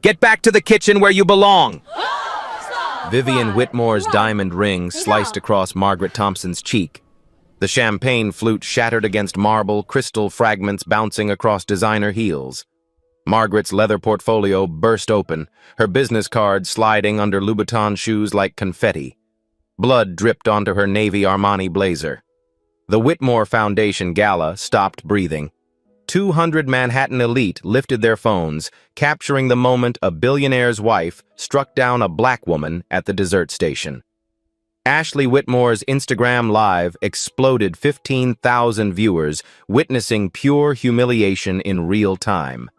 Get back to the kitchen where you belong! Vivian Whitmore's diamond ring sliced across Margaret Thompson's cheek. The champagne flute shattered against marble, crystal fragments bouncing across designer heels. Margaret's leather portfolio burst open, her business card sliding under Louboutin shoes like confetti. Blood dripped onto her navy Armani blazer. The Whitmore Foundation Gala stopped breathing. 200 Manhattan elite lifted their phones, capturing the moment a billionaire's wife struck down a black woman at the dessert station. Ashley Whitmore's Instagram Live exploded 15,000 viewers, witnessing pure humiliation in real time.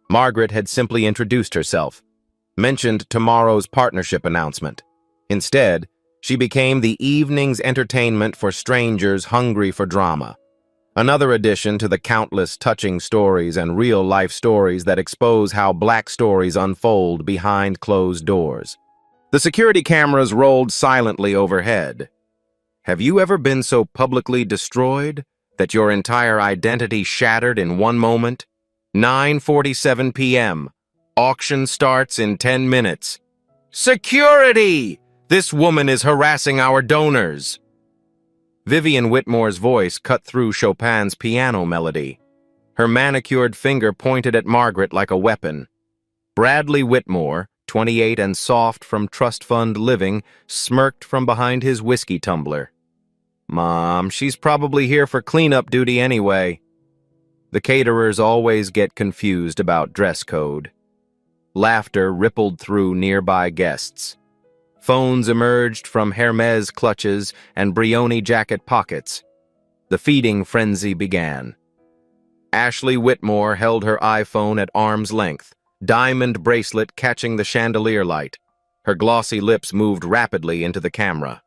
Margaret had simply introduced herself, mentioned tomorrow's partnership announcement. Instead, she became the evening's entertainment for strangers hungry for drama. Another addition to the countless touching stories and real-life stories that expose how black stories unfold behind closed doors. The security cameras rolled silently overhead. Have you ever been so publicly destroyed that your entire identity shattered in one moment? 9:47 p.m. Auction starts in 10 minutes. Security! This woman is harassing our donors. Vivian Whitmore's voice cut through Chopin's piano melody. Her manicured finger pointed at Margaret like a weapon. Bradley Whitmore, 28 and soft from trust fund living, smirked from behind his whiskey tumbler. Mom, she's probably here for cleanup duty anyway. The caterers always get confused about dress code. Laughter rippled through nearby guests. Phones emerged from Hermes clutches and Brioni jacket pockets. The feeding frenzy began. Ashley Whitmore held her iPhone at arm's length, diamond bracelet catching the chandelier light. Her glossy lips moved rapidly into the camera.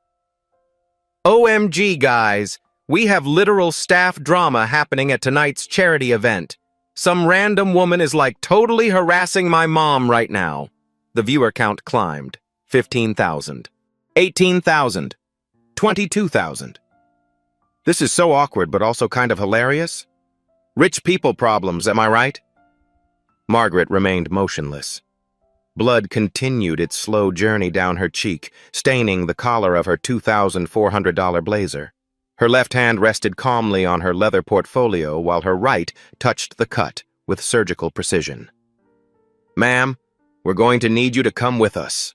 OMG, guys! We have literal staff drama happening at tonight's charity event. Some random woman is like totally harassing my mom right now. The viewer count climbed. 15,000. 18,000. 22,000. This is so awkward, but also kind of hilarious. Rich people problems, am I right? Margaret remained motionless. Blood continued its slow journey down her cheek, staining the collar of her $2,400 blazer. Her left hand rested calmly on her leather portfolio while her right touched the cut with surgical precision. Ma'am, we're going to need you to come with us.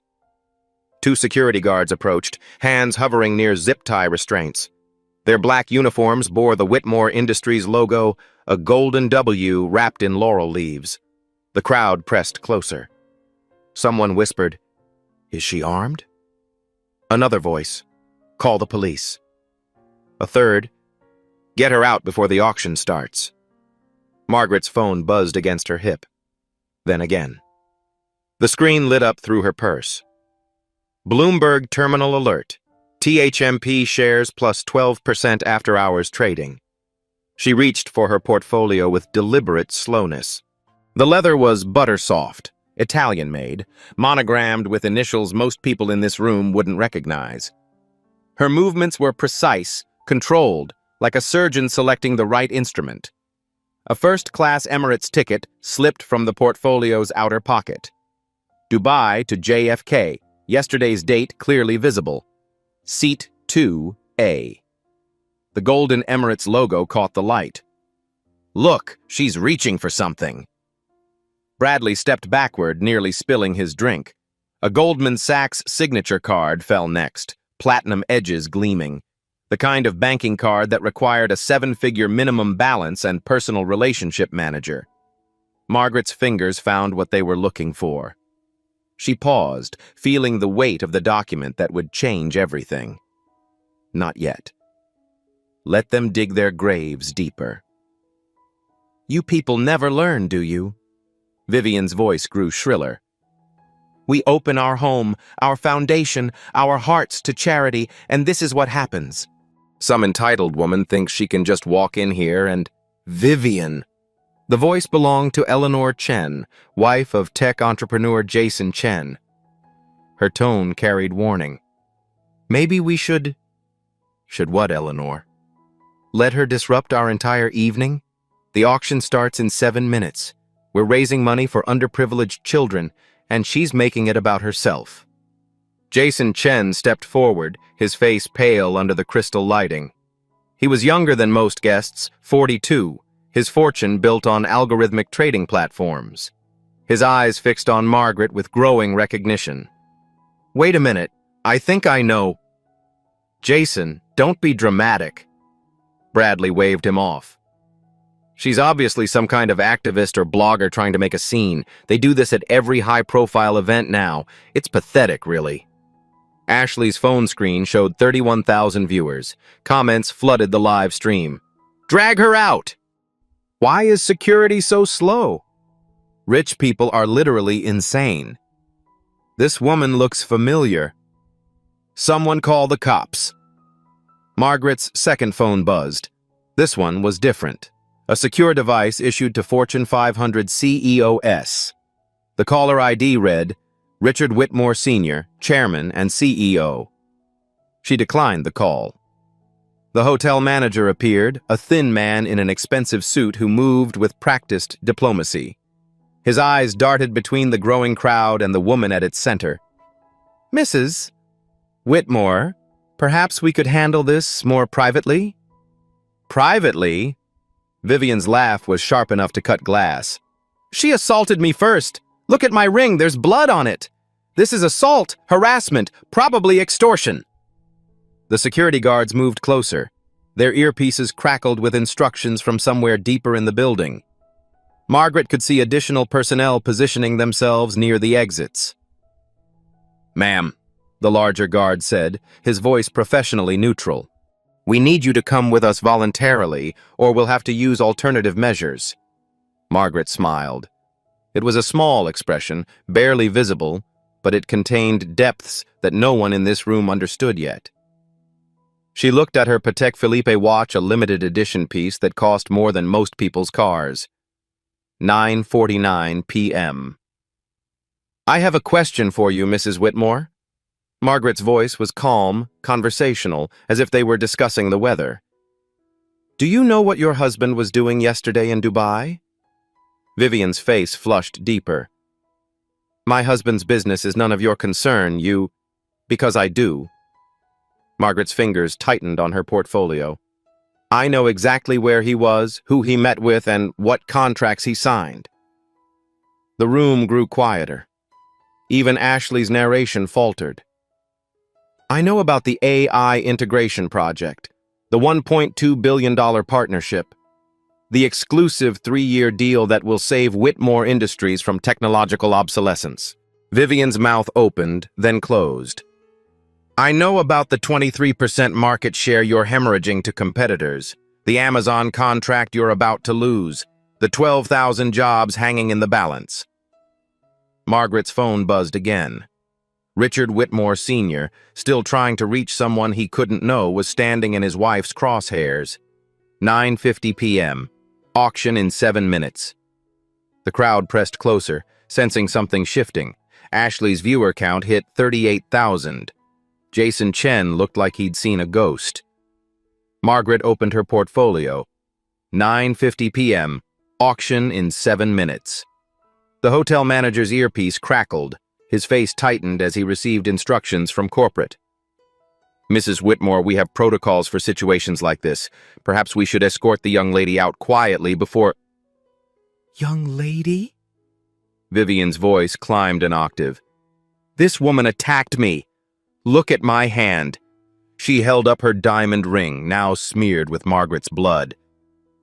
2 security guards approached, hands hovering near zip-tie restraints. Their black uniforms bore the Whitmore Industries logo, a golden W wrapped in laurel leaves. The crowd pressed closer. Someone whispered, "Is she armed?" Another voice, "Call the police." A third, "Get her out before the auction starts." Margaret's phone buzzed against her hip. Then again. The screen lit up through her purse. Bloomberg Terminal Alert. THMP shares plus 12% after-hours trading. She reached for her portfolio with deliberate slowness. The leather was butter-soft, Italian-made, monogrammed with initials most people in this room wouldn't recognize. Her movements were precise, controlled, like a surgeon selecting the right instrument. A first-class Emirates ticket slipped from the portfolio's outer pocket. Dubai to JFK. Yesterday's date clearly visible. Seat 2A. The golden Emirates logo caught the light. Look, she's reaching for something. Bradley stepped backward, nearly spilling his drink. A Goldman Sachs signature card fell next, platinum edges gleaming. The kind of banking card that required a 7-figure minimum balance and personal relationship manager. Margaret's fingers found what they were looking for. She paused, feeling the weight of the document that would change everything. Not yet. Let them dig their graves deeper. You people never learn, do you? Vivian's voice grew shriller. We open our home, our foundation, our hearts to charity, and this is what happens. Some entitled woman thinks she can just walk in here and... Vivian! The voice belonged to Eleanor Chen, wife of tech entrepreneur Jason Chen. Her tone carried warning. Maybe we should... Should what, Eleanor? Let her disrupt our entire evening? The auction starts in 7 minutes. We're raising money for underprivileged children, and she's making it about herself. Jason Chen stepped forward, his face pale under the crystal lighting. He was younger than most guests, 42, his fortune built on algorithmic trading platforms. His eyes fixed on Margaret with growing recognition. Wait a minute, I think I know. Jason, don't be dramatic. Bradley waved him off. She's obviously some kind of activist or blogger trying to make a scene. They do this at every high-profile event now. It's pathetic, really. Ashley's phone screen showed 31,000 viewers. Comments flooded the live stream. Drag her out! Why is security so slow? Rich people are literally insane. This woman looks familiar. Someone call the cops. Margaret's second phone buzzed. This one was different. A secure device issued to Fortune 500 CEOs. The caller ID read, Richard Whitmore Sr., Chairman and CEO. She declined the call. The hotel manager appeared, a thin man in an expensive suit who moved with practiced diplomacy. His eyes darted between the growing crowd and the woman at its center. Mrs. Whitmore, perhaps we could handle this more privately? Privately? Vivian's laugh was sharp enough to cut glass. She assaulted me first. Look at my ring, there's blood on it. This is assault, harassment, probably extortion. The security guards moved closer. Their earpieces crackled with instructions from somewhere deeper in the building. Margaret could see additional personnel positioning themselves near the exits. Ma'am, the larger guard said, his voice professionally neutral. We need you to come with us voluntarily, or we'll have to use alternative measures. Margaret smiled. It was a small expression, barely visible, but it contained depths that no one in this room understood yet. She looked at her Patek Philippe watch, a limited edition piece that cost more than most people's cars. 9:49 p.m. I have a question for you, Mrs. Whitmore. Margaret's voice was calm, conversational, as if they were discussing the weather. Do you know what your husband was doing yesterday in Dubai? Vivian's face flushed deeper. My husband's business is none of your concern, because I do. Margaret's fingers tightened on her portfolio. I know exactly where he was, who he met with, and what contracts he signed. The room grew quieter. Even Ashley's narration faltered. I know about the AI integration project, the $1.2 billion partnership, the exclusive 3-year deal that will save Whitmore Industries from technological obsolescence. Vivian's mouth opened, then closed. I know about the 23% market share you're hemorrhaging to competitors, the Amazon contract you're about to lose, the 12,000 jobs hanging in the balance. Margaret's phone buzzed again. Richard Whitmore Sr., still trying to reach someone he couldn't know, was standing in his wife's crosshairs. 9:50 p.m. Auction in 7 minutes. The crowd pressed closer, sensing something shifting. Ashley's viewer count hit 38,000. Jason Chen looked like he'd seen a ghost. Margaret opened her portfolio. 9:50 p.m. Auction in 7 minutes. The hotel manager's earpiece crackled. His face tightened as he received instructions from corporate. Mrs. Whitmore, we have protocols for situations like this. Perhaps we should escort the young lady out quietly before... Young lady? Vivian's voice climbed an octave. This woman attacked me. Look at my hand. She held up her diamond ring, now smeared with Margaret's blood.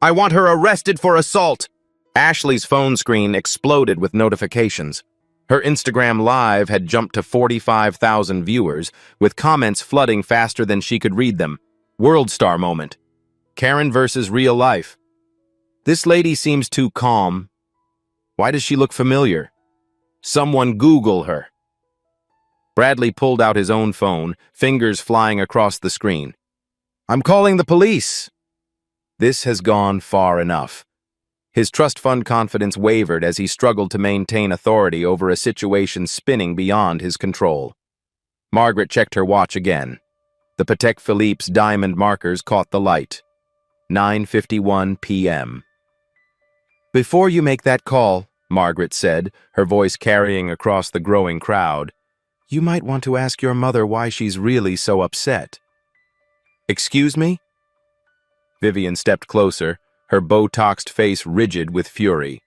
I want her arrested for assault. Ashley's phone screen exploded with notifications. Her Instagram Live had jumped to 45,000 viewers, with comments flooding faster than she could read them. World star moment. Karen versus real life. This lady seems too calm. Why does she look familiar? Someone Google her. Bradley pulled out his own phone, fingers flying across the screen. I'm calling the police. This has gone far enough. His trust fund confidence wavered as he struggled to maintain authority over a situation spinning beyond his control. Margaret checked her watch again. The Patek Philippe's diamond markers caught the light. 9:51 p.m. Before you make that call, Margaret said, her voice carrying across the growing crowd. "You might want to ask your mother why she's really so upset." "Excuse me?" Vivian stepped closer, her Botoxed face rigid with fury.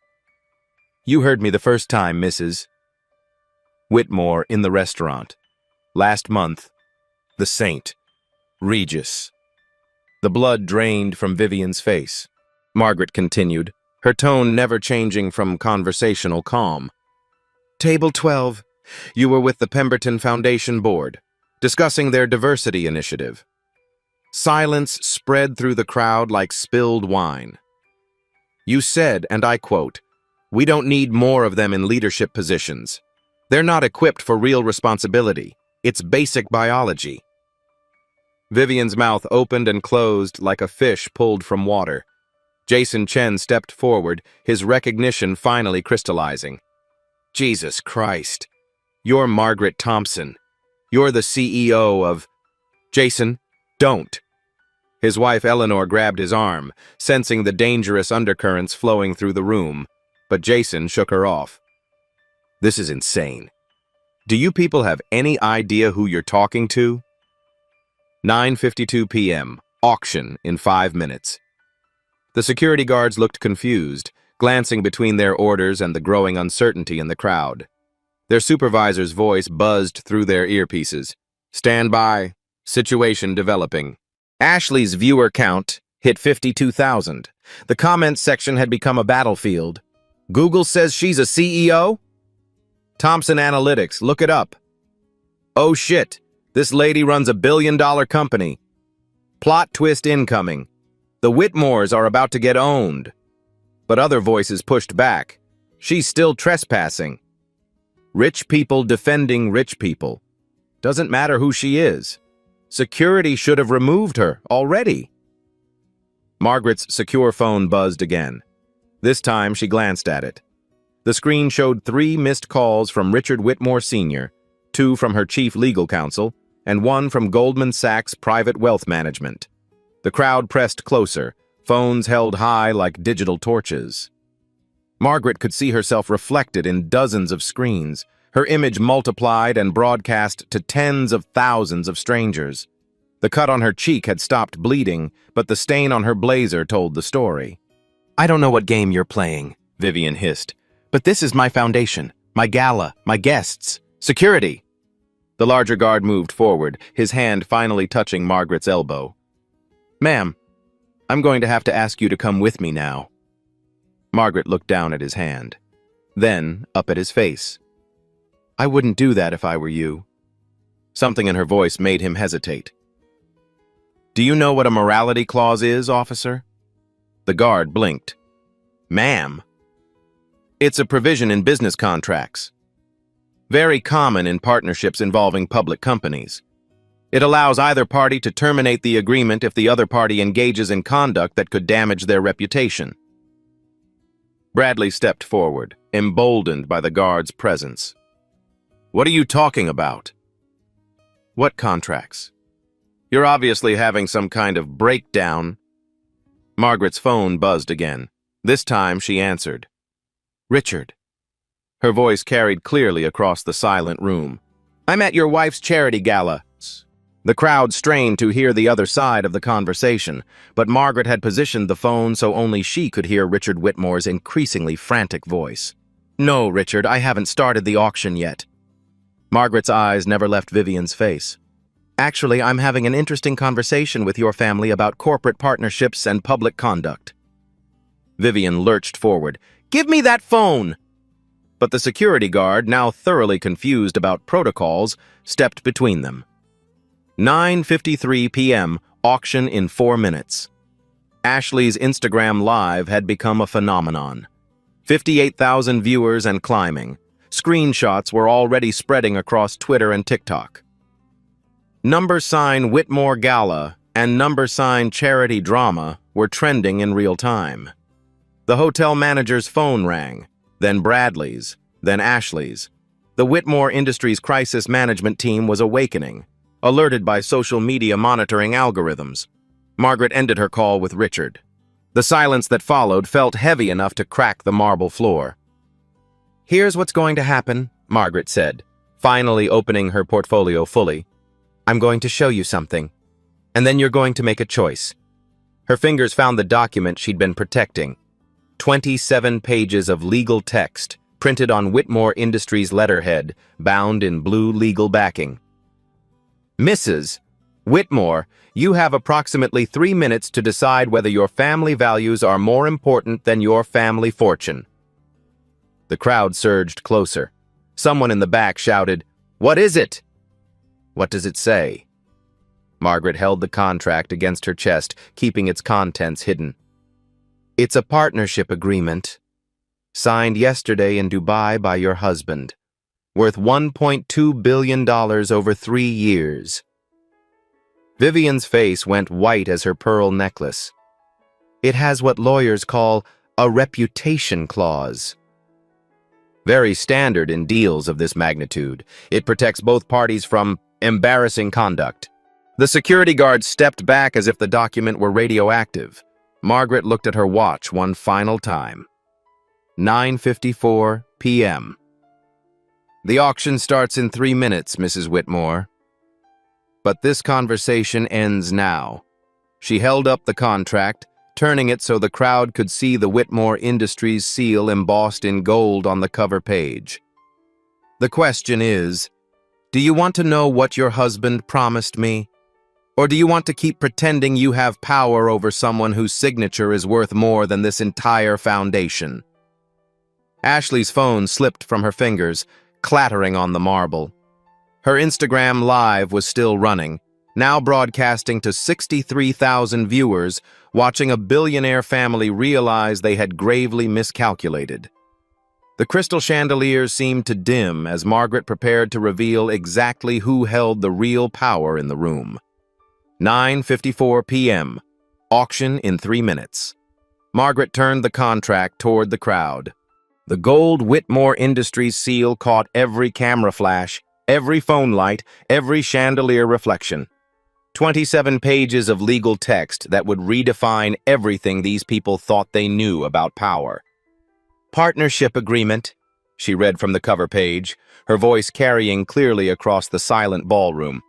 "You heard me the first time, Mrs. Whitmore in the restaurant. Last month. The saint. Regis." The blood drained from Vivian's face. Margaret continued, her tone never changing from conversational calm. "Table 12. You were with the Pemberton Foundation Board, discussing their diversity initiative." Silence spread through the crowd like spilled wine. "You said, and I quote, 'We don't need more of them in leadership positions. They're not equipped for real responsibility. It's basic biology.'" Vivian's mouth opened and closed like a fish pulled from water. Jason Chen stepped forward, his recognition finally crystallizing. "Jesus Christ. You're Margaret Thompson. You're the CEO of—" "Jason, don't." His wife Eleanor grabbed his arm, sensing the dangerous undercurrents flowing through the room, but Jason shook her off. "This is insane. Do you people have any idea who you're talking to?" 9:52 p.m. Auction in 5 minutes. The security guards looked confused, glancing between their orders and the growing uncertainty in the crowd. Their supervisor's voice buzzed through their earpieces. "Stand by. Situation developing." Ashley's viewer count hit 52,000. The comments section had become a battlefield. "Google says she's a CEO?" "Thompson Analytics, look it up." "Oh shit. This lady runs a billion-dollar company." "Plot twist incoming. The Whitmores are about to get owned." But other voices pushed back. "She's still trespassing." "Rich people defending rich people. Doesn't matter who she is. Security should have removed her already." Margaret's secure phone buzzed again. This time she glanced at it. The screen showed 3 missed calls from Richard Whitmore Sr., 2 from her chief legal counsel, and 1 from Goldman Sachs Private Wealth Management. The crowd pressed closer, phones held high like digital torches. Margaret could see herself reflected in dozens of screens, her image multiplied and broadcast to tens of thousands of strangers. The cut on her cheek had stopped bleeding, but the stain on her blazer told the story. "I don't know what game you're playing," Vivian hissed, "but this is my foundation, my gala, my guests. Security!" The larger guard moved forward, his hand finally touching Margaret's elbow. "Ma'am, I'm going to have to ask you to come with me now." Margaret looked down at his hand, then up at his face. "I wouldn't do that if I were you." Something in her voice made him hesitate. "Do you know what a morality clause is, officer?" The guard blinked. "Ma'am?" "It's a provision in business contracts. Very common in partnerships involving public companies. It allows either party to terminate the agreement if the other party engages in conduct that could damage their reputation." Bradley stepped forward, emboldened by the guard's presence. "What are you talking about?" "What contracts? You're obviously having some kind of breakdown." Margaret's phone buzzed again. This time she answered. "Richard." Her voice carried clearly across the silent room. "I'm at your wife's charity gala." The crowd strained to hear the other side of the conversation, but Margaret had positioned the phone so only she could hear Richard Whitmore's increasingly frantic voice. "No, Richard, I haven't started the auction yet." Margaret's eyes never left Vivian's face. "Actually, I'm having an interesting conversation with your family about corporate partnerships and public conduct." Vivian lurched forward. "Give me that phone!" But the security guard, now thoroughly confused about protocols, stepped between them. 9:53 p.m., auction in 4 minutes. Ashley's Instagram Live had become a phenomenon. 58,000 viewers and climbing. Screenshots were already spreading across Twitter and TikTok. # Whitmore Gala and # Charity Drama were trending in real time. The hotel manager's phone rang, then Bradley's, then Ashley's. The Whitmore Industries crisis management team was awakening, alerted by social media monitoring algorithms. Margaret ended her call with Richard. The silence that followed felt heavy enough to crack the marble floor. Here's what's going to happen, Margaret said, finally opening her portfolio fully. I'm going to show you something, and then you're going to make a choice. Her fingers found the document she'd been protecting. 27 pages of legal text, printed on Whitmore Industries letterhead, bound in blue legal backing. Mrs. Whitmore, you have approximately 3 minutes to decide whether your family values are more important than your family fortune. The crowd surged closer. Someone in the back shouted, "What is it?" "What does it say?" Margaret held the contract against her chest, keeping its contents hidden. "It's a partnership agreement, signed yesterday in Dubai by your husband, worth $1.2 billion over 3 years. Vivian's face went white as her pearl necklace. "It has what lawyers call a reputation clause. Very standard in deals of this magnitude. It protects both parties from embarrassing conduct." The security guard stepped back as if the document were radioactive. Margaret looked at her watch one final time. 9:54 p.m. "The auction starts in 3 minutes, Mrs. Whitmore. But this conversation ends now." She held up the contract, turning it so the crowd could see the Whitmore Industries seal embossed in gold on the cover page. "The question is, do you want to know what your husband promised me? Or do you want to keep pretending you have power over someone whose signature is worth more than this entire foundation?" Ashley's phone slipped from her fingers, clattering on the marble. Her Instagram Live was still running, now broadcasting to 63,000 viewers, watching a billionaire family realize they had gravely miscalculated. The crystal chandeliers seemed to dim as Margaret prepared to reveal exactly who held the real power in the room. 9:54 p.m. Auction in 3 minutes. Margaret turned the contract toward the crowd. The gold Whitmore Industries seal caught every camera flash, every phone light, every chandelier reflection. 27 pages of legal text that would redefine everything these people thought they knew about power. "Partnership agreement," she read from the cover page, her voice carrying clearly across the silent ballroom.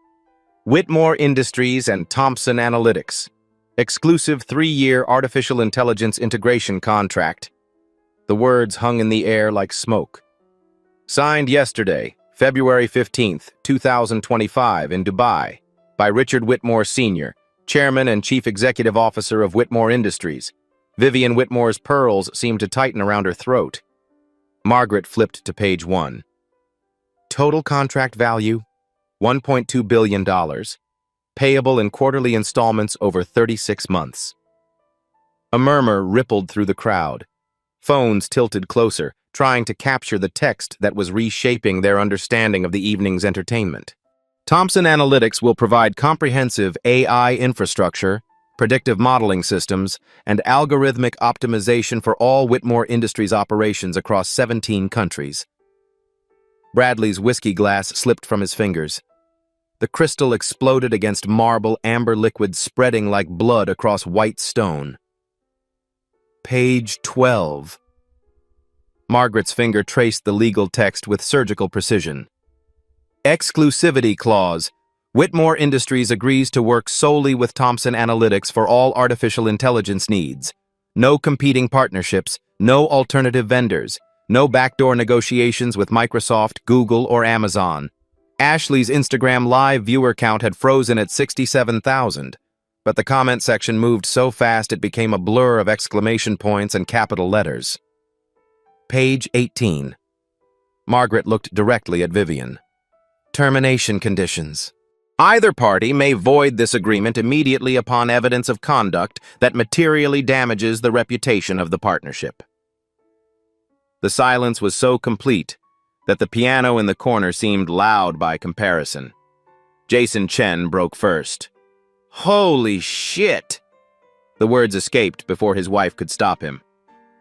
"Whitmore Industries and Thomson Analytics. Exclusive 3-year artificial intelligence integration contract." The words hung in the air like smoke. "Signed yesterday, February 15th, 2025 in Dubai, by Richard Whitmore Sr., Chairman and Chief Executive Officer of Whitmore Industries." Vivian Whitmore's pearls seemed to tighten around her throat. Margaret flipped to page 1. Total contract value, $1.2 billion, payable in quarterly installments over 36 months. A murmur rippled through the crowd. Phones tilted closer, trying to capture the text that was reshaping their understanding of the evening's entertainment. Thomson Analytics will provide comprehensive AI infrastructure, predictive modeling systems, and algorithmic optimization for all Whitmore Industries operations across 17 countries. Bradley's whiskey glass slipped from his fingers. The crystal exploded against marble, amber liquid spreading like blood across white stone. Page 12. Margaret's finger traced the legal text with surgical precision. Exclusivity clause. Whitmore Industries agrees to work solely with Thomson Analytics for all artificial intelligence needs. No competing partnerships, no alternative vendors, no backdoor negotiations with Microsoft, Google, or Amazon. Ashley's Instagram Live viewer count had frozen at 67,000, but the comment section moved so fast it became a blur of exclamation points and capital letters. Page 18. Margaret looked directly at Vivian. Termination conditions. Either party may void this agreement immediately upon evidence of conduct that materially damages the reputation of the partnership. The silence was so complete that the piano in the corner seemed loud by comparison. Jason Chen broke first. "Holy shit!" The words escaped before his wife could stop him.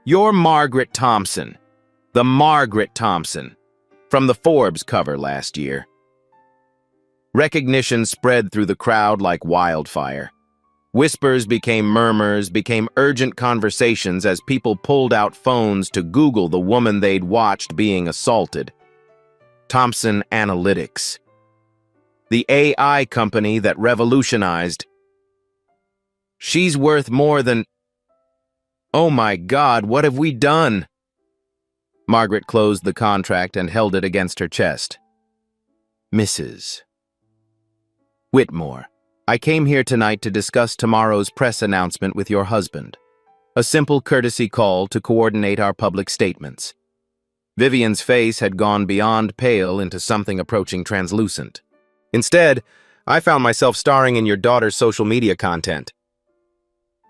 "You're Margaret Thompson. The Margaret Thompson. From the Forbes cover last year." Recognition spread through the crowd like wildfire. Whispers became murmurs, became urgent conversations as people pulled out phones to Google the woman they'd watched being assaulted. Thomson Analytics. The AI company that revolutionized. She's worth more than... Oh my God, what have we done? Margaret closed the contract and held it against her chest. Mrs. Whitmore, I came here tonight to discuss tomorrow's press announcement with your husband. A simple courtesy call to coordinate our public statements. Vivian's face had gone beyond pale into something approaching translucent. Instead, I found myself starring in your daughter's social media content.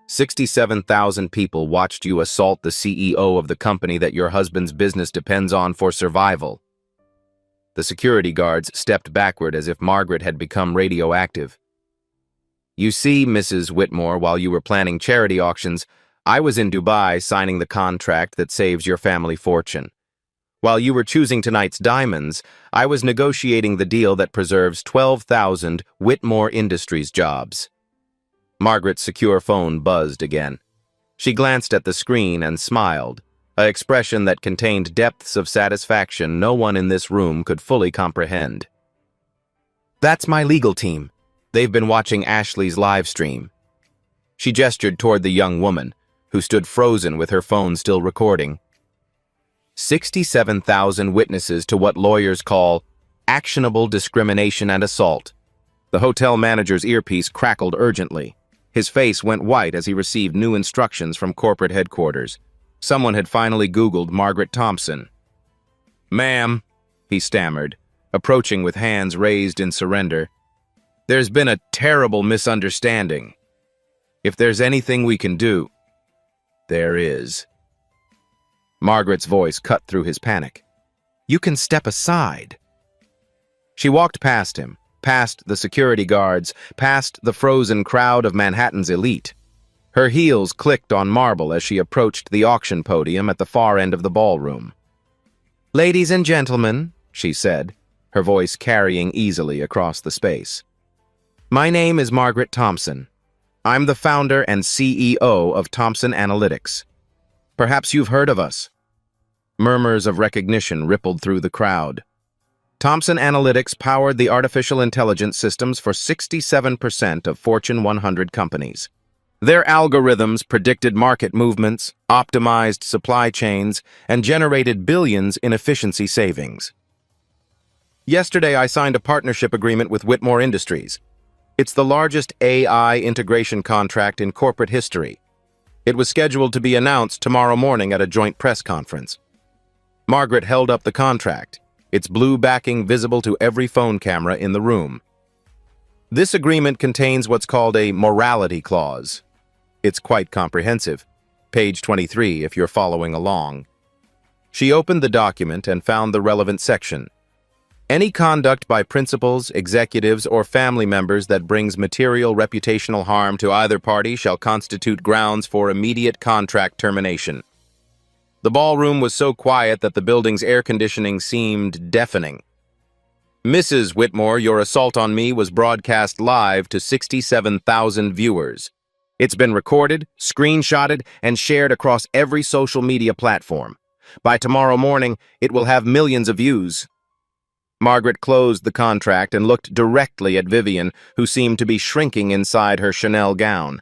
67,000 people watched you assault the CEO of the company that your husband's business depends on for survival. The security guards stepped backward as if Margaret had become radioactive. You see, Mrs. Whitmore, while you were planning charity auctions, I was in Dubai signing the contract that saves your family fortune. While you were choosing tonight's diamonds, I was negotiating the deal that preserves 12,000 Whitmore Industries jobs. Margaret's secure phone buzzed again. She glanced at the screen and smiled, an expression that contained depths of satisfaction no one in this room could fully comprehend. That's my legal team. They've been watching Ashley's live stream. She gestured toward the young woman, who stood frozen with her phone still recording. 67,000 witnesses to what lawyers call actionable discrimination and assault. The hotel manager's earpiece crackled urgently. His face went white as he received new instructions from corporate headquarters. Someone had finally Googled Margaret Thompson. Ma'am, he stammered, approaching with hands raised in surrender. There's been a terrible misunderstanding. If there's anything we can do, there is. Margaret's voice cut through his panic. You can step aside. She walked past him, past the security guards, past the frozen crowd of Manhattan's elite. Her heels clicked on marble as she approached the auction podium at the far end of the ballroom. Ladies and gentlemen, she said, her voice carrying easily across the space. My name is Margaret Thompson. I'm the founder and CEO of Thomson Analytics. Perhaps you've heard of us. Murmurs of recognition rippled through the crowd. Thomson Analytics powered the artificial intelligence systems for 67% of Fortune 100 companies. Their algorithms predicted market movements, optimized supply chains, and generated billions in efficiency savings. Yesterday, I signed a partnership agreement with Whitmore Industries. It's the largest AI integration contract in corporate history. It was scheduled to be announced tomorrow morning at a joint press conference. Margaret held up the contract, its blue backing visible to every phone camera in the room. This agreement contains what's called a morality clause. It's quite comprehensive. Page 23, if you're following along. She opened the document and found the relevant section. Any conduct by principals, executives, or family members that brings material reputational harm to either party shall constitute grounds for immediate contract termination. The ballroom was so quiet that the building's air conditioning seemed deafening. Mrs. Whitmore, your assault on me was broadcast live to 67,000 viewers. It's been recorded, screenshotted, and shared across every social media platform. By tomorrow morning, it will have millions of views. Margaret closed the contract and looked directly at Vivian, who seemed to be shrinking inside her Chanel gown.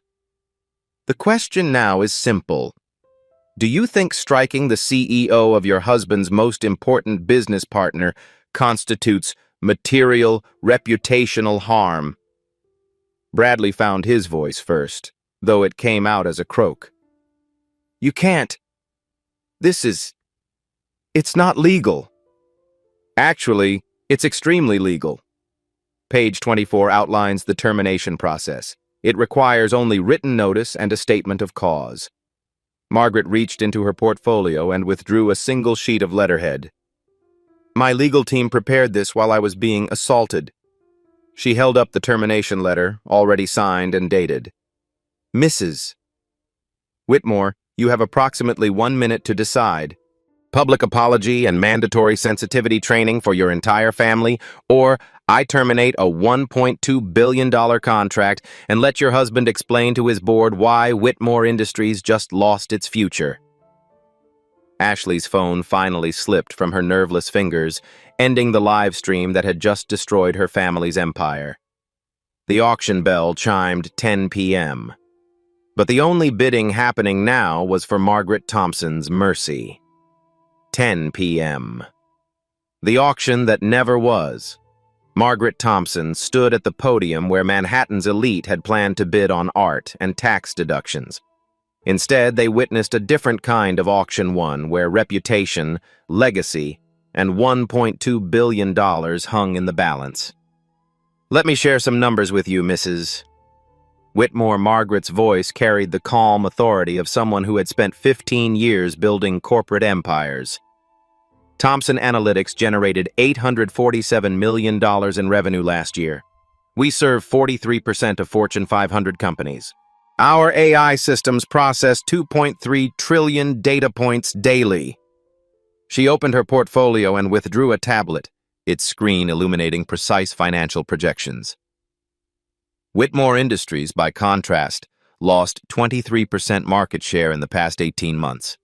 The question now is simple. Do you think striking the CEO of your husband's most important business partner constitutes material, reputational harm? Bradley found his voice first, though it came out as a croak. You can't. It's not legal. Actually, it's extremely legal. Page 24 outlines the termination process. It requires only written notice and a statement of cause. Margaret reached into her portfolio and withdrew a single sheet of letterhead. My legal team prepared this while I was being assaulted. She held up the termination letter, already signed and dated. Mrs. Whitmore, you have approximately 1 minute to decide. public apology and mandatory sensitivity training for your entire family, or I terminate a $1.2 billion contract and let your husband explain to his board why Whitmore Industries just lost its future. Ashley's phone finally slipped from her nerveless fingers, ending the live stream that had just destroyed her family's empire. The auction bell chimed 10 p.m. But the only bidding happening now was for Margaret Thompson's mercy. 10 p.m. The auction that never was. Margaret Thompson stood at the podium where Manhattan's elite had planned to bid on art and tax deductions. Instead, they witnessed a different kind of auction, one where reputation, legacy, and $1.2 billion hung in the balance. Let me share some numbers with you, Mrs. Whitmore. Margaret's voice carried the calm authority of someone who had spent 15 years building corporate empires. Thomson Analytics generated $847 million in revenue last year. We serve 43% of Fortune 500 companies. Our AI systems process 2.3 trillion data points daily. She opened her portfolio and withdrew a tablet, its screen illuminating precise financial projections. Whitmore Industries, by contrast, lost 23% market share in the past 18 months.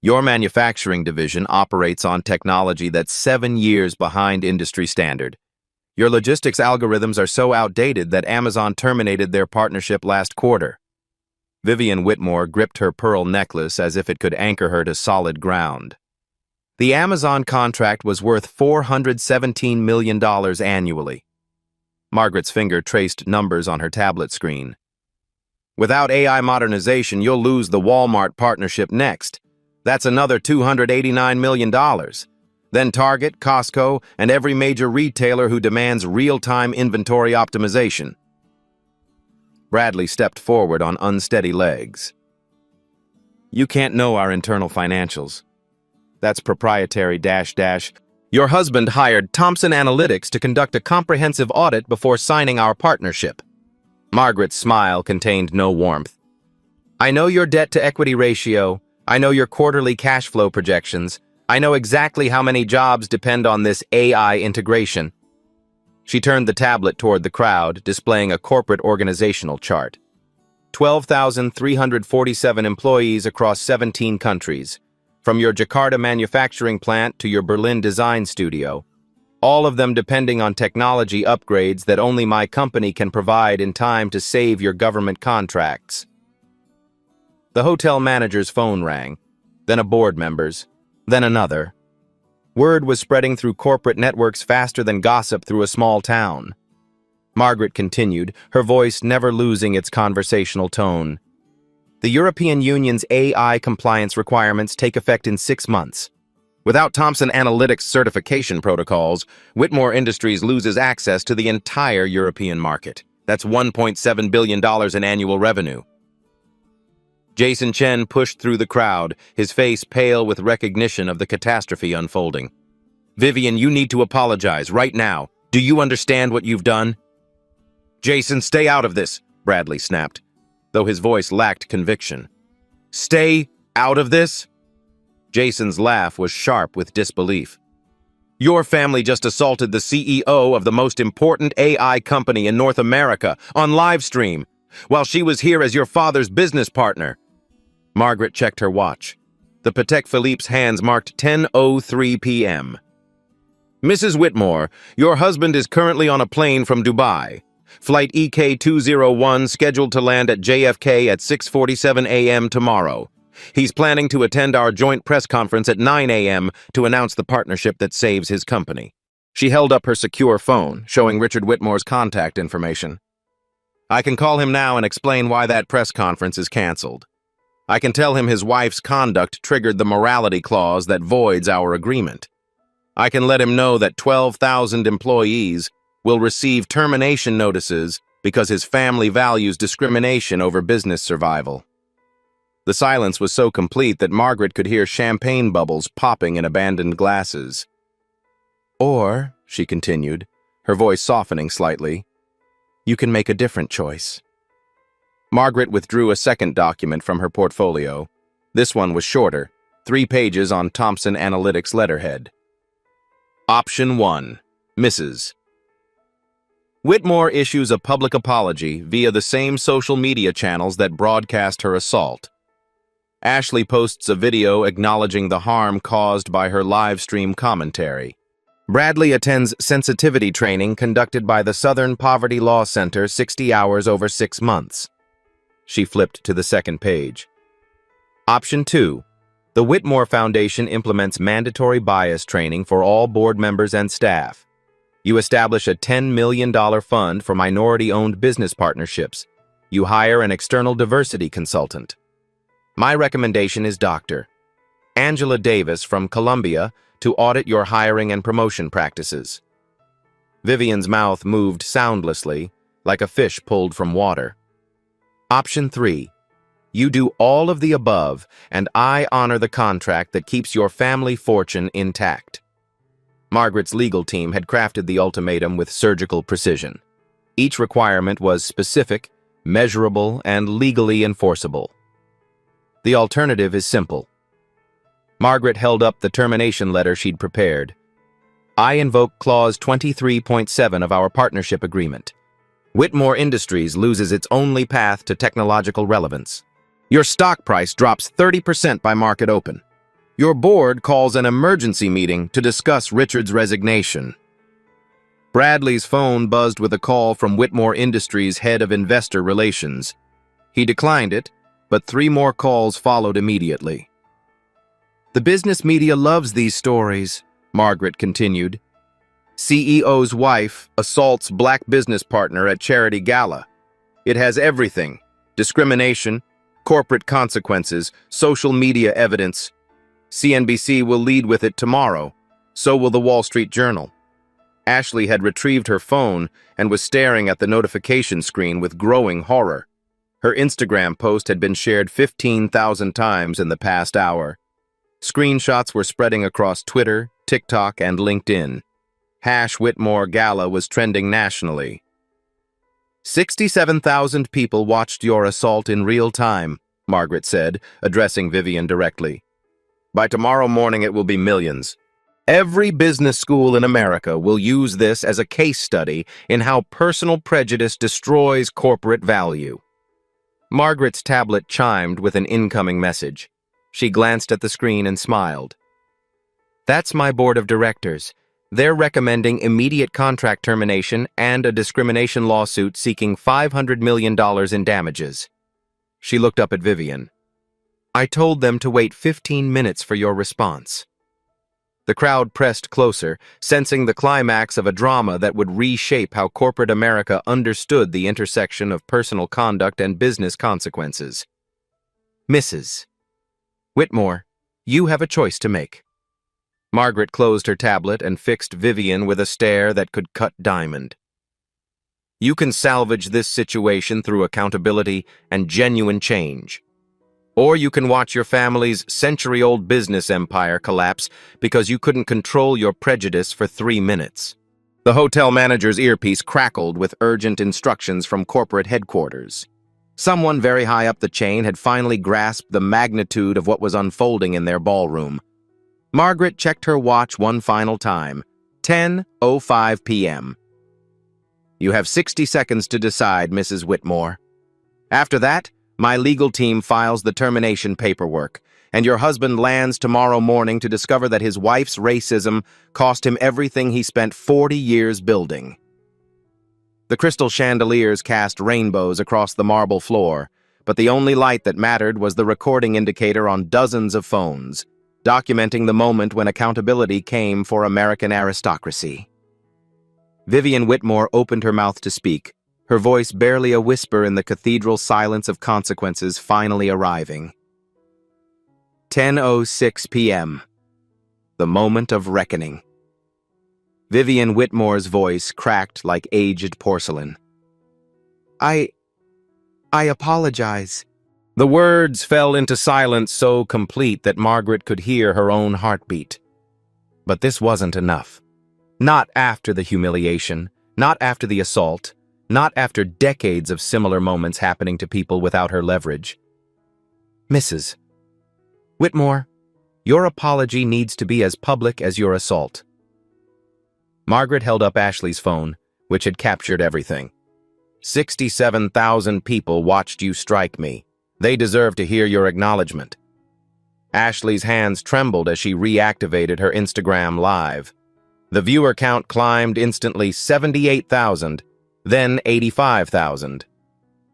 Your manufacturing division operates on technology that's 7 years behind industry standard. Your logistics algorithms are so outdated that Amazon terminated their partnership last quarter. Vivian Whitmore gripped her pearl necklace as if it could anchor her to solid ground. The Amazon contract was worth $417 million annually. Margaret's finger traced numbers on her tablet screen. Without AI modernization, you'll lose the Walmart partnership next. That's another $289 million. Then Target, Costco, and every major retailer who demands real-time inventory optimization. Bradley stepped forward on unsteady legs. You can't know our internal financials. That's proprietary ... Your husband hired Thomson Analytics to conduct a comprehensive audit before signing our partnership. Margaret's smile contained no warmth. I know your debt-to-equity ratio. I know your quarterly cash flow projections. I know exactly how many jobs depend on this AI integration. She turned the tablet toward the crowd, displaying a corporate organizational chart. 12,347 employees across 17 countries, from your Jakarta manufacturing plant to your Berlin design studio, all of them depending on technology upgrades that only my company can provide in time to save your government contracts. The hotel manager's phone rang, then a board member's, then another. Word was spreading through corporate networks faster than gossip through a small town. Margaret continued, her voice never losing its conversational tone. The European Union's AI compliance requirements take effect in 6 months. Without Thomson Analytics certification protocols, Whitmore Industries loses access to the entire European market. That's $1.7 billion in annual revenue. Jason Chen pushed through the crowd, his face pale with recognition of the catastrophe unfolding. Vivian, you need to apologize right now. Do you understand what you've done? Jason, stay out of this, Bradley snapped, though his voice lacked conviction. Stay out of this? Jason's laugh was sharp with disbelief. Your family just assaulted the CEO of the most important AI company in North America on live stream, while she was here as your father's business partner. Margaret checked her watch. The Patek Philippe's hands marked 10:03 p.m. Mrs. Whitmore, your husband is currently on a plane from Dubai. Flight EK201 scheduled to land at JFK at 6:47 a.m. tomorrow. He's planning to attend our joint press conference at 9 a.m. to announce the partnership that saves his company. She held up her secure phone, showing Richard Whitmore's contact information. I can call him now and explain why that press conference is canceled. I can tell him his wife's conduct triggered the morality clause that voids our agreement. I can let him know that 12,000 employees will receive termination notices because his family values discrimination over business survival. The silence was so complete that Margaret could hear champagne bubbles popping in abandoned glasses. Or, she continued, her voice softening slightly, you can make a different choice. Margaret withdrew a second document from her portfolio. This one was shorter, 3 pages on Thomson Analytics letterhead. Option 1. Mrs. Whitmore issues a public apology via the same social media channels that broadcast her assault. Ashley posts a video acknowledging the harm caused by her live stream commentary. Bradley attends sensitivity training conducted by the Southern Poverty Law Center 60 hours over 6 months. She flipped to the second page. Option 2. The Whitmore Foundation implements mandatory bias training for all board members and staff. You establish a $10 million fund for minority-owned business partnerships. You hire an external diversity consultant. My recommendation is Dr. Angela Davis from Columbia to audit your hiring and promotion practices. Vivian's mouth moved soundlessly, like a fish pulled from water. Option 3. You do all of the above, and I honor the contract that keeps your family fortune intact. Margaret's legal team had crafted the ultimatum with surgical precision. Each requirement was specific, measurable, and legally enforceable. The alternative is simple. Margaret held up the termination letter she'd prepared. I invoke Clause 23.7 of our partnership agreement. Whitmore Industries loses its only path to technological relevance. Your stock price drops 30% by market open. Your board calls an emergency meeting to discuss Richard's resignation. Bradley's phone buzzed with a call from Whitmore Industries' head of investor relations. He declined it, but 3 more calls followed immediately. The business media loves these stories, Margaret continued. CEO's wife assaults black business partner at charity gala. It has everything: discrimination, corporate consequences, social media evidence. CNBC will lead with it tomorrow. So will the Wall Street Journal. Ashley had retrieved her phone and was staring at the notification screen with growing horror. Her Instagram post had been shared 15,000 times in the past hour. Screenshots were spreading across Twitter, TikTok, and LinkedIn. #Whitmore Gala was trending nationally. 67,000 people watched your assault in real time, Margaret said, addressing Vivian directly. By tomorrow morning it will be millions. Every business school in America will use this as a case study in how personal prejudice destroys corporate value. Margaret's tablet chimed with an incoming message. She glanced at the screen and smiled. That's my board of directors. They're recommending immediate contract termination and a discrimination lawsuit seeking $500 million in damages. She looked up at Vivian. I told them to wait 15 minutes for your response. The crowd pressed closer, sensing the climax of a drama that would reshape how corporate America understood the intersection of personal conduct and business consequences. Mrs. Whitmore, you have a choice to make. Margaret closed her tablet and fixed Vivian with a stare that could cut diamond. You can salvage this situation through accountability and genuine change. Or you can watch your family's century-old business empire collapse because you couldn't control your prejudice for 3 minutes. The hotel manager's earpiece crackled with urgent instructions from corporate headquarters. Someone very high up the chain had finally grasped the magnitude of what was unfolding in their ballroom. Margaret checked her watch one final time. 10:05 p.m. You have 60 seconds to decide, Mrs. Whitmore. After that, my legal team files the termination paperwork, and your husband lands tomorrow morning to discover that his wife's racism cost him everything he spent 40 years building. The crystal chandeliers cast rainbows across the marble floor, but the only light that mattered was the recording indicator on dozens of phones, documenting the moment when accountability came for American aristocracy. Vivian Whitmore opened her mouth to speak, her voice barely a whisper in the cathedral silence of consequences finally arriving. 10:06 p.m. The moment of reckoning. Vivian Whitmore's voice cracked like aged porcelain. I apologize. The words fell into silence so complete that Margaret could hear her own heartbeat. But this wasn't enough. Not after the humiliation, not after the assault, not after decades of similar moments happening to people without her leverage. Mrs. Whitmore, Your apology needs to be as public as your assault. Margaret held up Ashley's phone, which had captured everything. 67,000 people watched you strike me. They deserve to hear your acknowledgement. Ashley's hands trembled as she reactivated her Instagram Live. The viewer count climbed instantly 78,000, then 85,000.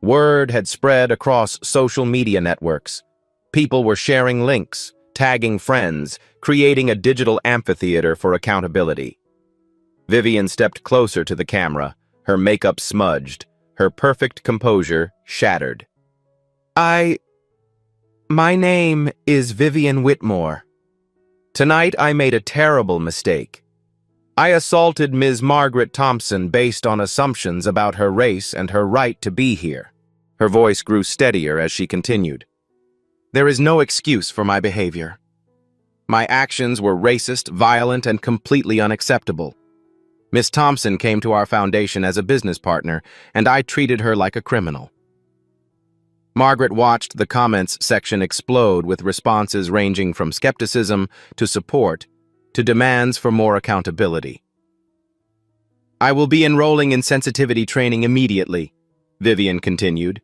Word had spread across social media networks. People were sharing links, tagging friends, creating a digital amphitheater for accountability. Vivian stepped closer to the camera, her makeup smudged, her perfect composure shattered. My name is Vivian Whitmore. Tonight I made a terrible mistake. I assaulted Ms. Margaret Thompson based on assumptions about her race and her right to be here. Her voice grew steadier as she continued. There is no excuse for my behavior. My actions were racist, violent, and completely unacceptable. Ms. Thompson came to our foundation as a business partner, and I treated her like a criminal. Margaret watched the comments section explode with responses ranging from skepticism to support to demands for more accountability. I will be enrolling in sensitivity training immediately, Vivian continued.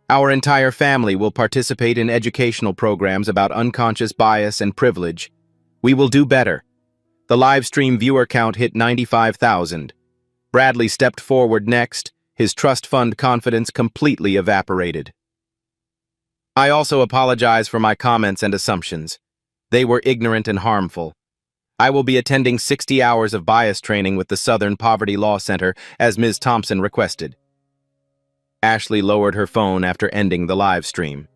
Our entire family will participate in educational programs about unconscious bias and privilege. We will do better. The live stream viewer count hit 95,000. Bradley stepped forward next, his trust fund confidence completely evaporated. I also apologize for my comments and assumptions. They were ignorant and harmful. I will be attending 60 hours of bias training with the Southern Poverty Law Center as Ms. Thompson requested. Ashley lowered her phone after ending the live stream.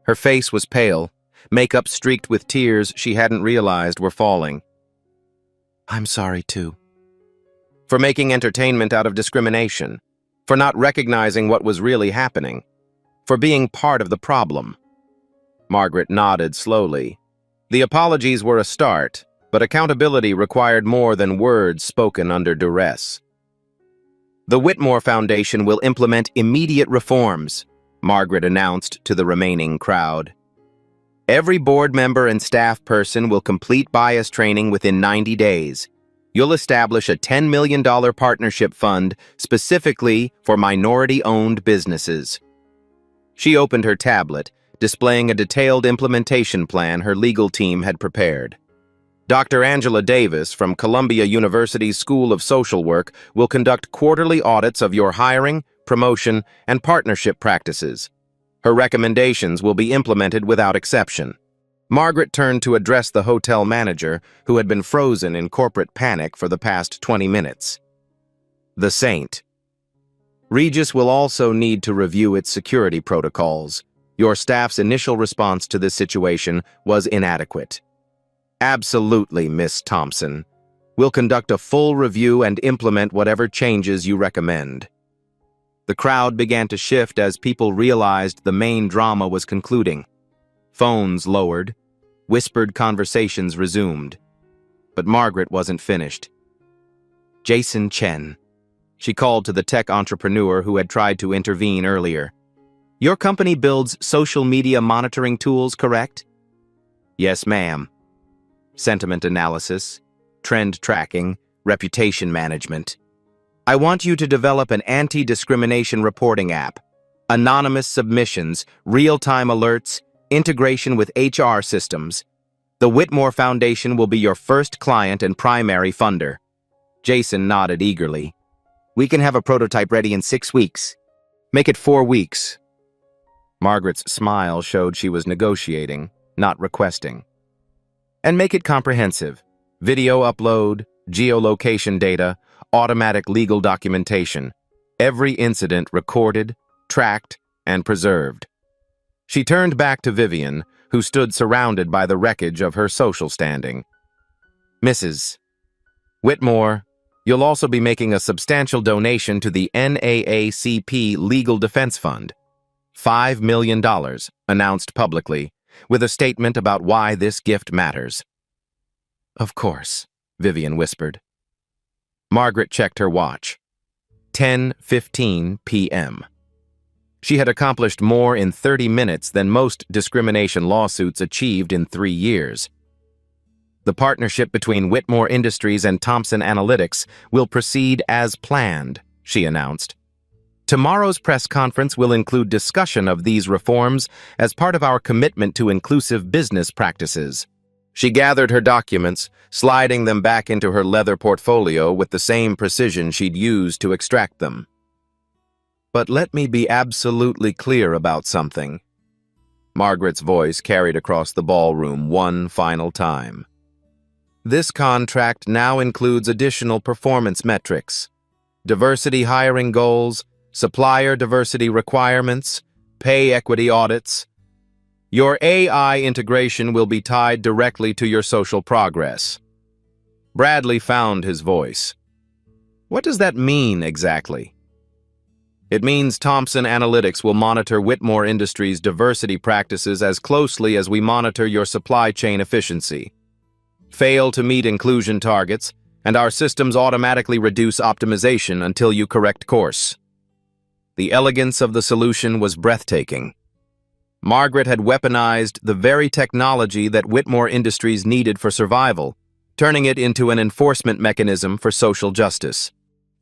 Her face was pale, makeup streaked with tears she hadn't realized were falling. I'm sorry, too. For making entertainment out of discrimination, for not recognizing what was really happening, for being part of the problem. Margaret nodded slowly. The apologies were a start, but accountability required more than words spoken under duress. The Whitmore Foundation will implement immediate reforms, Margaret announced to the remaining crowd. Every board member and staff person will complete bias training within 90 days. You'll establish a $10 million partnership fund specifically for minority-owned businesses. She opened her tablet, displaying a detailed implementation plan her legal team had prepared. Dr. Angela Davis from Columbia University's School of Social Work will conduct quarterly audits of your hiring, promotion, and partnership practices. Her recommendations will be implemented without exception. Margaret turned to address the hotel manager, who had been frozen in corporate panic for the past 20 minutes. The Saint. Regis will also need to review its security protocols. Your staff's initial response to this situation was inadequate. Absolutely, Miss Thompson. We'll conduct a full review and implement whatever changes you recommend. The crowd began to shift as people realized the main drama was concluding. Phones lowered, whispered conversations resumed. But Margaret wasn't finished. Jason Chen. She called to the tech entrepreneur who had tried to intervene earlier. Your company builds social media monitoring tools, correct? Yes, ma'am. Sentiment analysis, trend tracking, reputation management. I want you to develop an anti-discrimination reporting app, anonymous submissions, real-time alerts, integration with HR systems. The Whitmore Foundation will be your first client and primary funder. Jason nodded eagerly. We can have a prototype ready in 6 weeks. Make it 4 weeks. Margaret's smile showed she was negotiating, not requesting. And make it comprehensive. Video upload, geolocation data, automatic legal documentation. Every incident recorded, tracked, and preserved. She turned back to Vivian, who stood surrounded by the wreckage of her social standing. Mrs. Whitmore, you'll also be making a substantial donation to the NAACP Legal Defense Fund. $5 million, announced publicly, with a statement about why this gift matters. Of course, Vivian whispered. Margaret checked her watch. 10:15 p.m. She had accomplished more in 30 minutes than most discrimination lawsuits achieved in 3 years. The partnership between Whitmore Industries and Thomson Analytics will proceed as planned, she announced. Tomorrow's press conference will include discussion of these reforms as part of our commitment to inclusive business practices. She gathered her documents, sliding them back into her leather portfolio with the same precision she'd used to extract them. But let me be absolutely clear about something. Margaret's voice carried across the ballroom one final time. This contract now includes additional performance metrics, diversity hiring goals, supplier diversity requirements, pay equity audits. Your AI integration will be tied directly to your social progress. Bradley found his voice. What does that mean exactly? It means Thomson Analytics will monitor Whitmore Industries' diversity practices as closely as we monitor your supply chain efficiency. Fail to meet inclusion targets, and our systems automatically reduce optimization until you correct course. The elegance of the solution was breathtaking. Margaret had weaponized the very technology that Whitmore Industries needed for survival, turning it into an enforcement mechanism for social justice.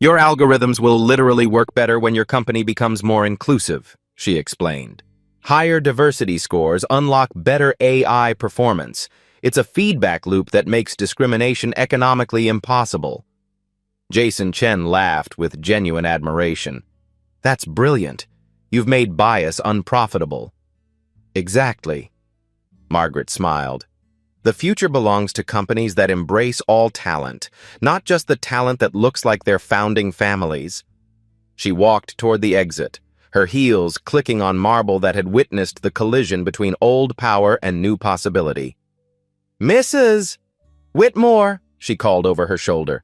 Your algorithms will literally work better when your company becomes more inclusive, she explained. Higher diversity scores unlock better AI performance. It's a feedback loop that makes discrimination economically impossible. Jason Chen laughed with genuine admiration. That's brilliant. You've made bias unprofitable. Exactly. Margaret smiled. The future belongs to companies that embrace all talent, not just the talent that looks like their founding families. She walked toward the exit, her heels clicking on marble that had witnessed the collision between old power and new possibility. Mrs. Whitmore, she called over her shoulder.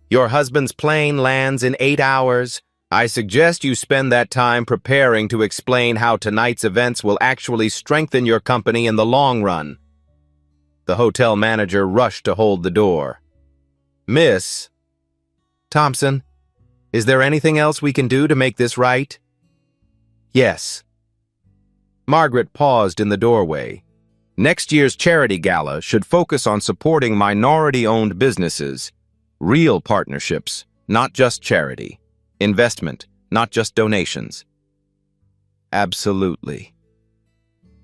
Your husband's plane lands in 8 hours. I suggest you spend that time preparing to explain how tonight's events will actually strengthen your company in the long run. The hotel manager rushed to hold the door. Miss Thompson, is there anything else we can do to make this right? Yes. Margaret paused in the doorway. Next year's charity gala should focus on supporting minority-owned businesses, real partnerships, not just charity. Investment, not just donations. Absolutely.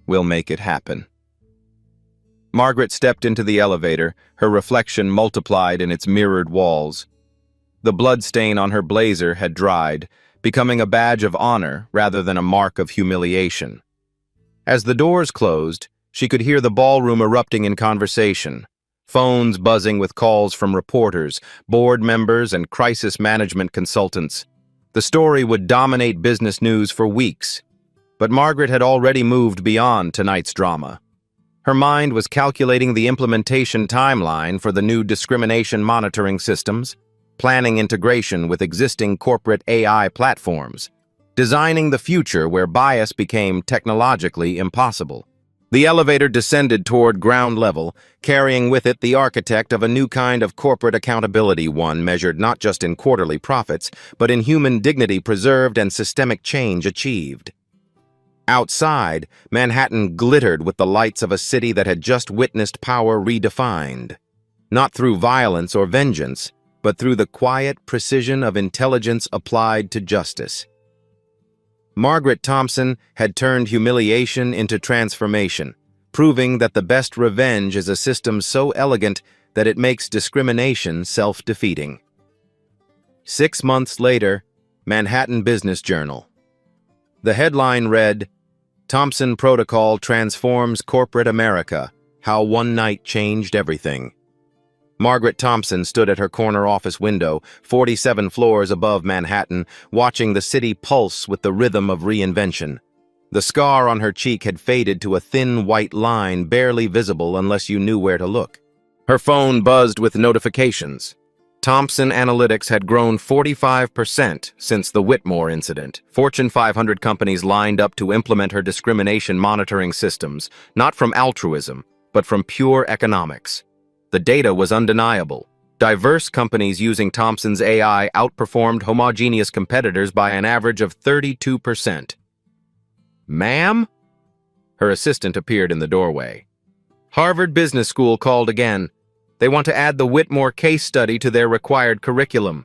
We'll make it happen. Margaret stepped into the elevator, her reflection multiplied in its mirrored walls. The bloodstain on her blazer had dried, becoming a badge of honor rather than a mark of humiliation. As the doors closed, she could hear the ballroom erupting in conversation, phones buzzing with calls from reporters, board members, and crisis management consultants. The story would dominate business news for weeks, but Margaret had already moved beyond tonight's drama. Her mind was calculating the implementation timeline for the new discrimination monitoring systems, planning integration with existing corporate AI platforms, designing the future where bias became technologically impossible. The elevator descended toward ground level, carrying with it the architect of a new kind of corporate accountability, one measured not just in quarterly profits, but in human dignity preserved and systemic change achieved. Outside, Manhattan glittered with the lights of a city that had just witnessed power redefined, not through violence or vengeance, but through the quiet precision of intelligence applied to justice. Margaret Thompson had turned humiliation into transformation, proving that the best revenge is a system so elegant that it makes discrimination self-defeating. 6 months later, Manhattan Business Journal. The headline read, Thompson Protocol Transforms Corporate America, How One Night Changed Everything. Margaret Thompson stood at her corner office window, 47 floors above Manhattan, watching the city pulse with the rhythm of reinvention. The scar on her cheek had faded to a thin white line barely visible unless you knew where to look. Her phone buzzed with notifications. Thomson Analytics had grown 45% since the Whitmore incident. Fortune 500 companies lined up to implement her discrimination monitoring systems, not from altruism, but from pure economics. The data was undeniable. Diverse companies using Thomson's AI outperformed homogeneous competitors by an average of 32%. Ma'am? Her assistant appeared in the doorway. Harvard Business School called again. They want to add the Whitmore case study to their required curriculum.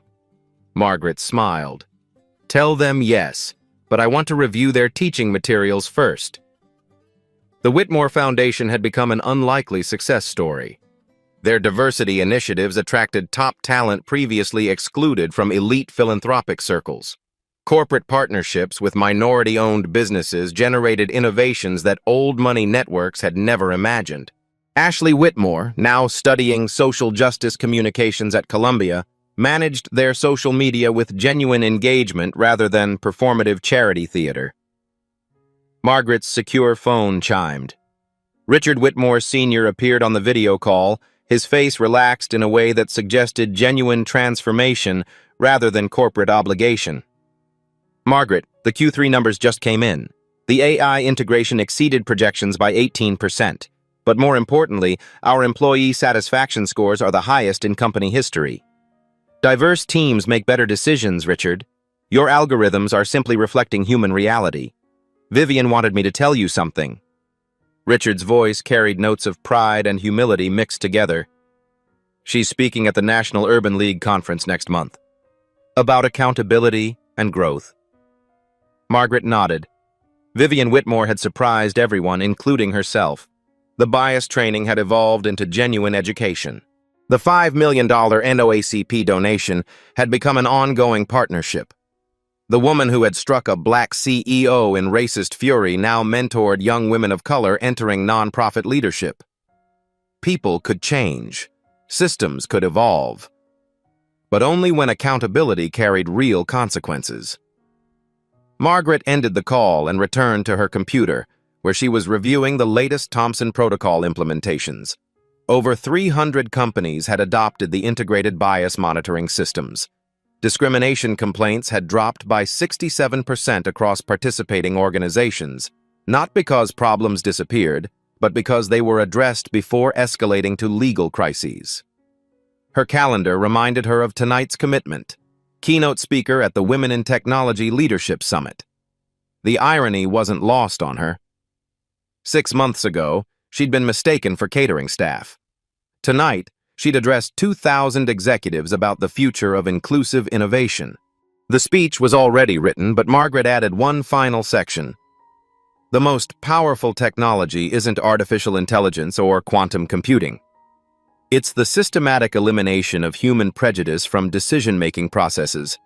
Margaret smiled. Tell them yes, but I want to review their teaching materials first. The Whitmore Foundation had become an unlikely success story. Their diversity initiatives attracted top talent previously excluded from elite philanthropic circles. Corporate partnerships with minority-owned businesses generated innovations that old money networks had never imagined. Ashley Whitmore, now studying social justice communications at Columbia, managed their social media with genuine engagement rather than performative charity theater. Margaret's secure phone chimed. Richard Whitmore Sr. appeared on the video call, his face relaxed in a way that suggested genuine transformation rather than corporate obligation. Margaret, the Q3 numbers just came in. The AI integration exceeded projections by 18%. But more importantly, our employee satisfaction scores are the highest in company history. Diverse teams make better decisions, Richard. Your algorithms are simply reflecting human reality. Vivian wanted me to tell you something. Richard's voice carried notes of pride and humility mixed together. She's speaking at the National Urban League Conference next month. About accountability and growth. Margaret nodded. Vivian Whitmore had surprised everyone, including herself. The bias training had evolved into genuine education. The $5 million NOACP donation had become an ongoing partnership. The woman who had struck a black CEO in racist fury now mentored young women of color entering nonprofit leadership. People could change. Systems could evolve. But only when accountability carried real consequences. Margaret ended the call and returned to her computer, where she was reviewing the latest Thompson Protocol implementations. Over 300 companies had adopted the integrated bias monitoring systems. Discrimination complaints had dropped by 67% across participating organizations, not because problems disappeared, but because they were addressed before escalating to legal crises. Her calendar reminded her of tonight's commitment, keynote speaker at the Women in Technology Leadership Summit. The irony wasn't lost on her. 6 months ago, she'd been mistaken for catering staff. Tonight, she'd addressed 2,000 executives about the future of inclusive innovation. The speech was already written, but Margaret added one final section. The most powerful technology isn't artificial intelligence or quantum computing. It's the systematic elimination of human prejudice from decision-making processes.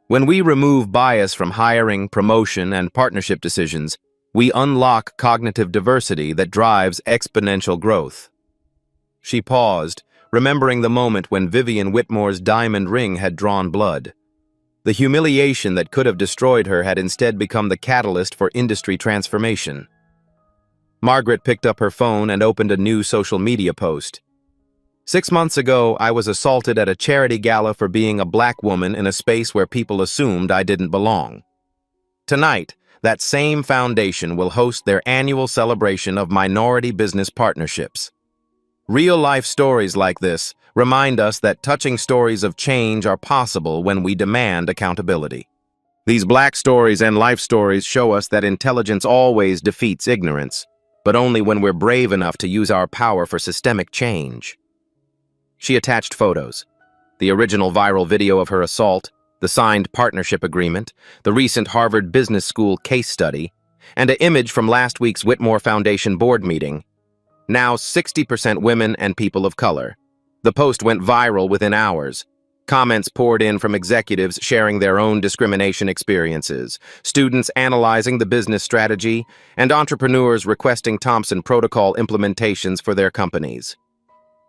When we remove bias from hiring, promotion, and partnership decisions, we unlock cognitive diversity that drives exponential growth. She paused, remembering the moment when Vivian Whitmore's diamond ring had drawn blood. The humiliation that could have destroyed her had instead become the catalyst for industry transformation. Margaret picked up her phone and opened a new social media post. 6 months ago, I was assaulted at a charity gala for being a black woman in a space where people assumed I didn't belong. Tonight, that same foundation will host their annual celebration of minority business partnerships. Real-life stories like this remind us that touching stories of change are possible when we demand accountability. These black stories and life stories show us that intelligence always defeats ignorance, but only when we're brave enough to use our power for systemic change. She attached photos. The original viral video of her assault, the signed partnership agreement, the recent Harvard Business School case study, and an image from last week's Whitmore Foundation board meeting. Now 60% women and people of color. The post went viral within hours. Comments poured in from executives sharing their own discrimination experiences, students analyzing the business strategy, and entrepreneurs requesting Thompson Protocol implementations for their companies.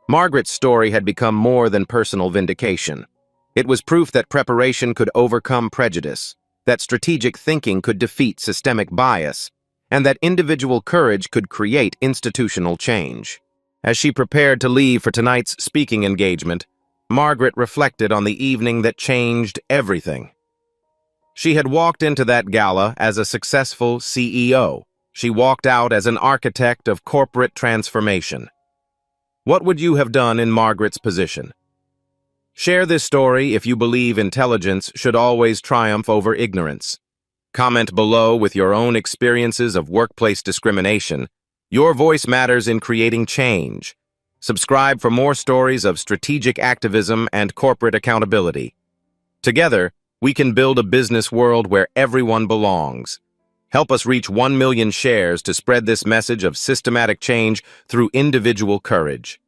Margaret's story had become more than personal vindication. It was proof that preparation could overcome prejudice, that strategic thinking could defeat systemic bias, and that individual courage could create institutional change. As she prepared to leave for tonight's speaking engagement, Margaret reflected on the evening that changed everything. She had walked into that gala as a successful CEO. She walked out as an architect of corporate transformation. What would you have done in Margaret's position? Share this story if you believe intelligence should always triumph over ignorance. Comment below with your own experiences of workplace discrimination. Your voice matters in creating change. Subscribe for more stories of strategic activism and corporate accountability. Together, we can build a business world where everyone belongs. Help us reach 1 million shares to spread this message of systematic change through individual courage.